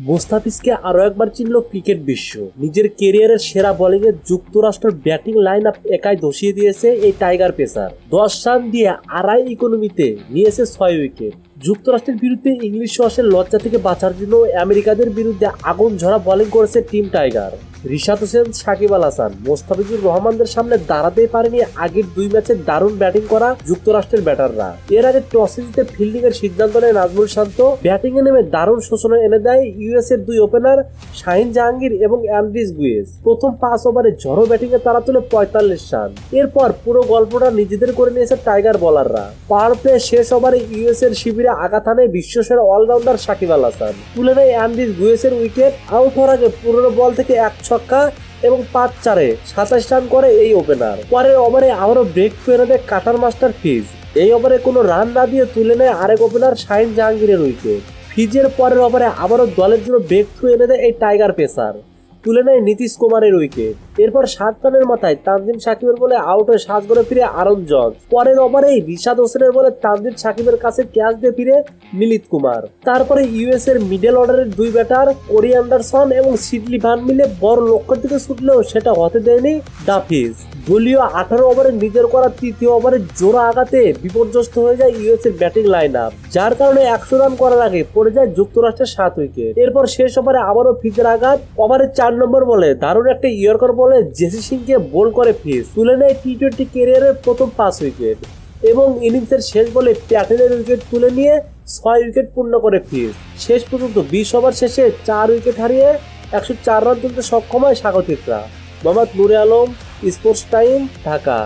মোস্তাফিজকে আরও একবার চিনল ক্রিকেট বিশ্ব। নিজের কেরিয়ারের সেরা বোলিংয়ে যুক্তরাষ্ট্রের ব্যাটিং লাইন আপ একাই ধসিয়ে দিয়েছে এই টাইগার পেসার। 10 রান দিয়ে আড়াই ইকোনমিতে নিয়েছে 6 উইকেট। যুক্তরাষ্ট্রের বিরুদ্ধে ইংলিশ সহসের লজ্জা থেকে বাঁচার জন্য আমেরিকাদের বিরুদ্ধে আগুন ঝরা বোলিং করেছে টিম টাইগার। রিশাদ হোসেন, সাকিব আল হাসান, মোস্তাফিজুর রহমানদের সামনে দাঁড়াতেই পারেনি আগের 2 ম্যাচে দারুণ ব্যাটিং করা যুক্তরাষ্ট্রের ব্যাটাররা। এর আগে টসে জিতে ফিল্ডিং এর সিদ্ধান্ত নেয় নাজমুল শান্ত। ব্যাটিং এ নেমে দারুণ সূচনা এনে দেয় ইউএস এর 2 ওপেনার শাহিন জাহাঙ্গীর এবং অ্যান্ড্রিস গুয়েজ। প্রথম 5 ওভারে ঝড়ো ব্যাটিং এ তারা তুলে 45 রান। এরপর পুরো গল্পটা নিজেদের করে নিয়েছে টাইগার বোলাররা। পাওয়ার প্লে শেষ ওভারে ইউএস এর শিবিরে আঘাত হানে বিশ্বসেরা অলরাউন্ডার সাকিব আল হাসান। তুলে নেয় অ্যান্ড্রিস গুয়েজের উইকেট। আউট হওয়ার আগে পুরনো বল থেকে 1 ছক্কা এবং 5-4-এ 27 রান করে এই ওপেনার। পরের ওভারে আবারও ব্রেক এনে দেয় কাটার মাস্টার ফিজ। এই ওভারে কোনো রান না দিয়ে তুলে নেয় আরেক ওপেনার শাহিন জাহাঙ্গীরের উইকেট। ফিজের পরের ওভারে আবারও দলের জন্য ব্রেক থ্রু এনে দেয় এই টাইগার পেসার। তুলে নেয় নীতিশ কুমারের উইকেট। এরপর 7 রানের মাথায় তানজিম সাকিবের বলে আউট হয়ে সাজঘরে ফিরে আরন জজ। পরের ওভারেই রিশাদ হোসেনের বলে তানজিম সাকিবের কাছে ক্যাচ দিয়ে ফিরে মিলিত কুমার। তারপরে ইউএস এর মিডল অর্ডারের 2 ব্যাটার কোরি অ্যান্ডারসন এবং সিডলি ভান মিলে বড় লক্ষ্যের দিকে ছুটলেও সেটা হতে দেয়নি ডাফিজ। দলীয় 18 ওভারে নিজের করা 3য় ওভারে জোড়া আঘাতে বিপর্যস্ত হয়ে যায় ইউএস এর ব্যাটিং লাইন আপ, যার কারণে 100 রান করার আগে পড়ে যায় যুক্তরাষ্ট্রের 7 উইকেট। এরপর শেষ ওভারে আবারও ফিজের আঘাত। ওভারে 4 নম্বর বলে দারুণ একটা ইয়র্কার বলে জেসি সিংকে বোল্ড করে ফিজ। তুলে নেয় টি-20 ক্যারিয়ারের প্রথম 5 উইকেট এবং ইনিংসের শেষ বলে প্যাটেলের উইকেট তুলে নিয়ে 6 উইকেট পূর্ণ করে ফিজ। শেষ পর্যন্ত 20 ওভার শেষে 4 উইকেট হারিয়ে 104 রান তুলতে সক্ষম হয় স্বাগতিকরা। মোহাম্মদ নূরে আলম, স্পোর্টস টাইম, ঢাকা।